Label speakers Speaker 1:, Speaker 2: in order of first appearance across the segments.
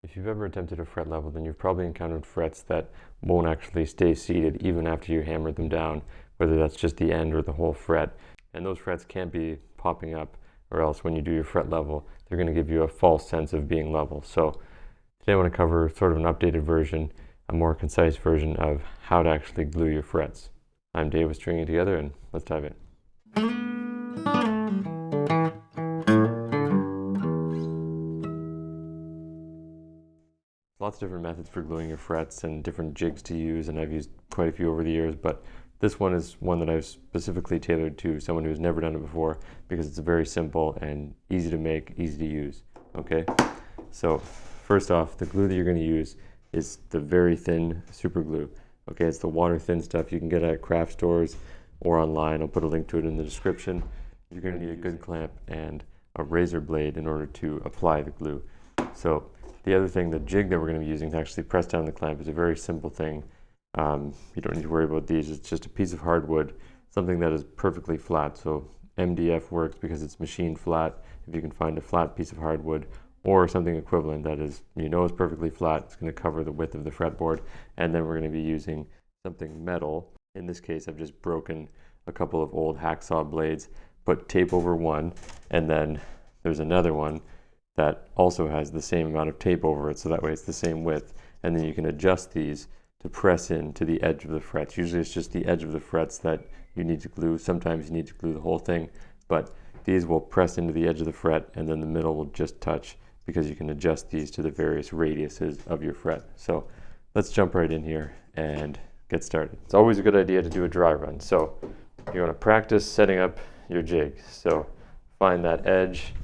Speaker 1: If you've ever attempted a fret level, then you've probably encountered frets that won't actually stay seated even after you hammer them down, whether that's just the end or the whole fret. And those frets can't be popping up, or else when you do your fret level, they're going to give you a false sense of being level. So today I want to cover sort of an updated version, a more concise version of how to actually glue your frets. I'm Dave with Stringing It Together, and let's dive in. Lots of different methods for gluing your frets and different jigs to use, and I've used quite a few over the years, but this one is one that I've specifically tailored to someone who's never done it before because it's very simple and easy to make, easy to use. Okay, so first off, the glue that you're going to use is the very thin super glue. Okay, it's the water thin stuff you can get at craft stores or online. I'll put a link to it in the description. You're going to need a good clamp and a razor blade in order to apply the glue. So the other thing, the jig that we're going to be using to actually press down the clamp is a very simple thing. You don't need to worry about these. It's just a piece of hardwood, something that is perfectly flat. So MDF works because it's machined flat. If you can find a flat piece of hardwood or something equivalent that is, is perfectly flat, it's going to cover the width of the fretboard. And then we're going to be using something metal. In this case, I've just broken a couple of old hacksaw blades, put tape over one, and then there's another one that also has the same amount of tape over it, so that way it's the same width. And then you can adjust these to press in to the edge of the frets. Usually it's just the edge of the frets that you need to glue. Sometimes you need to glue the whole thing, but these will press into the edge of the fret, and then the middle will just touch because you can adjust these to the various radiuses of your fret. So let's jump right in here and get started. It's always a good idea to do a dry run. So you want to practice setting up your jig. So find that edge,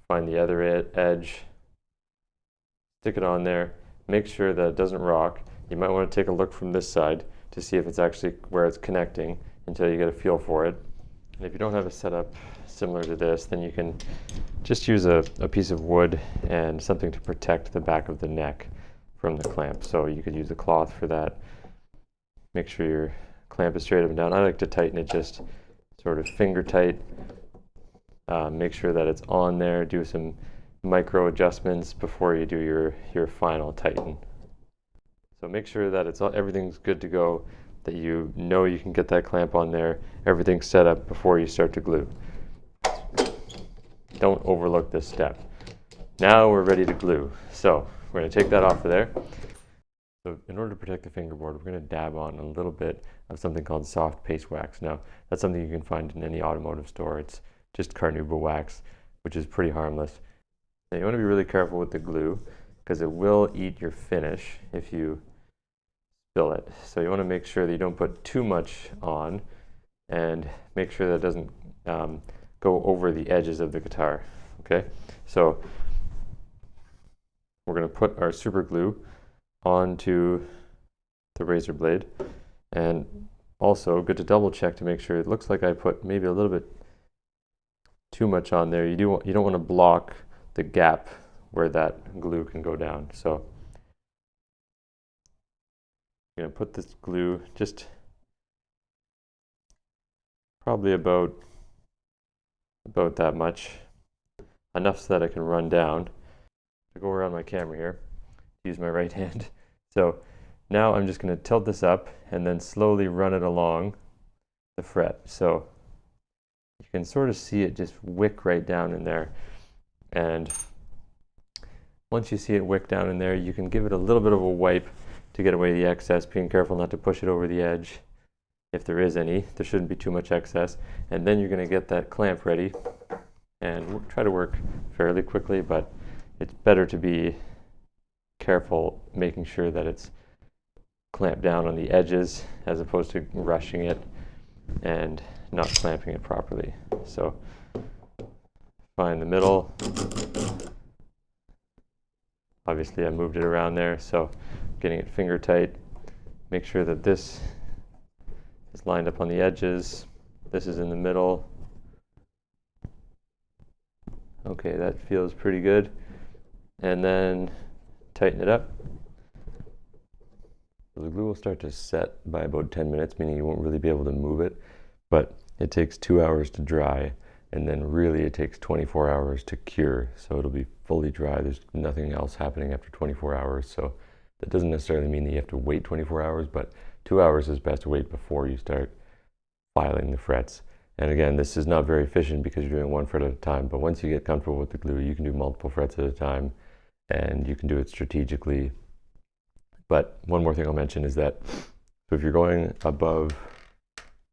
Speaker 1: find the other edge, stick it on there, make sure that it doesn't rock. You might want to take a look from this side to see if it's actually where it's connecting until you get a feel for it. And if you don't have a setup similar to this, then you can just use a piece of wood and something to protect the back of the neck from the clamp. So you could use a cloth for that. Make sure your clamp is straight up and down. I like to tighten it just sort of finger tight. Make sure that it's on there. Do some micro adjustments before you do your final tighten. So make sure that everything's good to go, that you know you can get that clamp on there, everything's set up before you start to glue. Don't overlook this step. Now we're ready to glue. So we're going to take that off of there. So in order to protect the fingerboard, we're going to dab on a little bit of something called soft paste wax. Now that's something you can find in any automotive store. It's just carnauba wax, which is pretty harmless. Now you want to be really careful with the glue because it will eat your finish if you spill it. So you want to make sure that you don't put too much on, and make sure that it doesn't go over the edges of the guitar. Okay, so we're going to put our super glue onto the razor blade, and also good to double check to make sure. It looks like I put maybe a little bit too much on there. You don't want to block the gap where that glue can go down. So I'm going to put this glue just probably about that much, enough so that I can run down. I go around my camera here, use my right hand. So now I'm just going to tilt this up and then slowly run it along the fret. So you can sort of see it just wick right down in there. And once you see it wick down in there, you can give it a little bit of a wipe to get away the excess, being careful not to push it over the edge. If there is any, there shouldn't be too much excess. And then you're going to get that clamp ready and try to work fairly quickly, but it's better to be careful making sure that it's clamped down on the edges as opposed to rushing it and not clamping it properly. So find the middle. Obviously I moved it around there, so getting it finger tight. Make sure that this is lined up on the edges. This is in the middle. Okay, that feels pretty good. And then tighten it up. The glue will start to set by about 10 minutes, meaning you won't really be able to move it, but it takes 2 hours to dry, and then really it takes 24 hours to cure. So it'll be fully dry. There's nothing else happening after 24 hours. So that doesn't necessarily mean that you have to wait 24 hours, but 2 hours is best to wait before you start filing the frets. And again, this is not very efficient because you're doing one fret at a time, but once you get comfortable with the glue, you can do multiple frets at a time, and you can do it strategically. But one more thing I'll mention is that, so if you're going above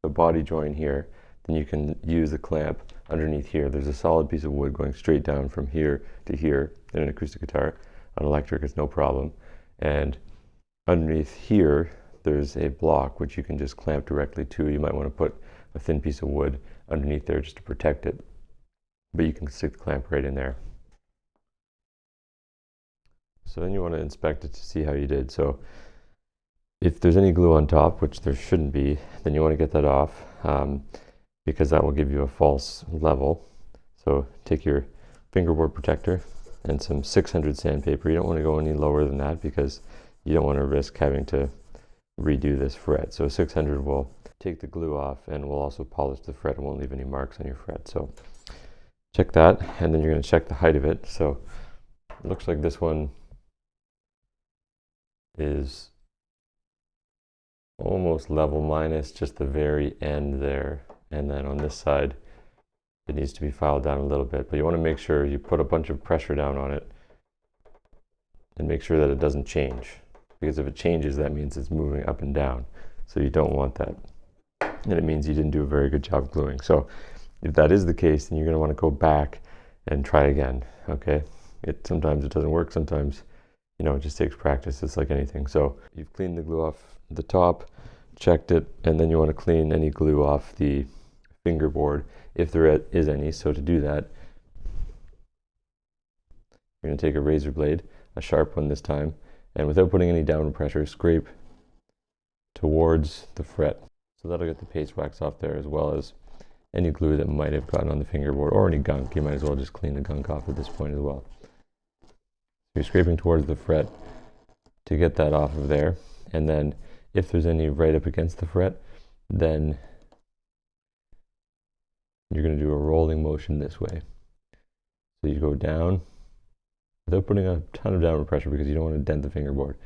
Speaker 1: the body joint here, then you can use the clamp underneath here. There's a solid piece of wood going straight down from here to here in an acoustic guitar. On electric, it's no problem. And underneath here, there's a block which you can just clamp directly to. You might want to put a thin piece of wood underneath there just to protect it, but you can stick the clamp right in there. So then you want to inspect it to see how you did. So if there's any glue on top, which there shouldn't be, then you want to get that off, because that will give you a false level. So take your fingerboard protector and some 600 sandpaper. You don't want to go any lower than that because you don't want to risk having to redo this fret. So 600 will take the glue off and will also polish the fret and won't leave any marks on your fret. So check that, and then you're going to check the height of it. So it looks like this one is almost level minus just the very end there, and then on this side it needs to be filed down a little bit, but you want to make sure you put a bunch of pressure down on it and make sure that it doesn't change, because if it changes, that means it's moving up and down, so you don't want that, and it means you didn't do a very good job gluing. So if that is the case, then you're going to want to go back and try again. Okay, sometimes it doesn't work, sometimes it just takes practice. It's like anything. So you've cleaned the glue off the top, checked it, and then you want to clean any glue off the fingerboard if there is any. So to do that, you're going to take a razor blade, a sharp one this time, and without putting any downward pressure, scrape towards the fret. So that'll get the paste wax off there, as well as any glue that might have gotten on the fingerboard or any gunk. You might as well just clean the gunk off at this point as well. You're scraping towards the fret to get that off of there, and then if there's any right up against the fret, then you're going to do a rolling motion this way. So you go down without putting a ton of downward pressure because you don't want to dent the fingerboard.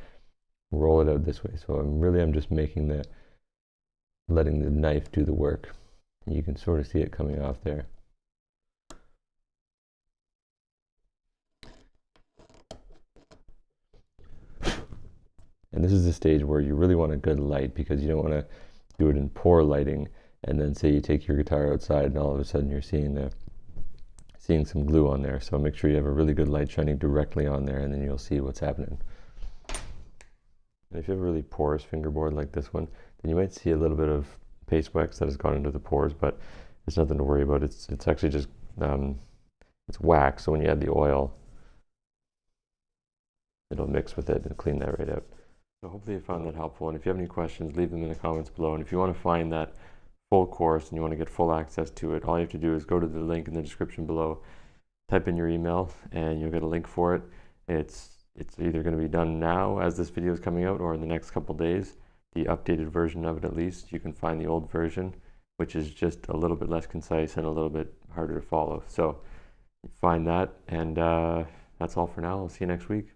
Speaker 1: Roll it out this way. So I'm just letting the knife do the work. And you can sort of see it coming off there. And this is the stage where you really want a good light, because you don't want to do it in poor lighting and then say you take your guitar outside and all of a sudden you're seeing some glue on there. So make sure you have a really good light shining directly on there, and then you'll see what's happening. And if you have a really porous fingerboard like this one, then you might see a little bit of paste wax that has gone into the pores, but it's nothing to worry about. It's actually just it's wax, so when you add the oil, it'll mix with it and clean that right out. So hopefully you found that helpful, and if you have any questions, leave them in the comments below. And if you want to find that full course and you want to get full access to it, all you have to do is go to the link in the description below, type in your email, and you'll get a link for it. It's either going to be done now as this video is coming out, or in the next couple days, the updated version of it at least. You can find the old version, which is just a little bit less concise and a little bit harder to follow. So find that, and that's all for now. I'll see you next week.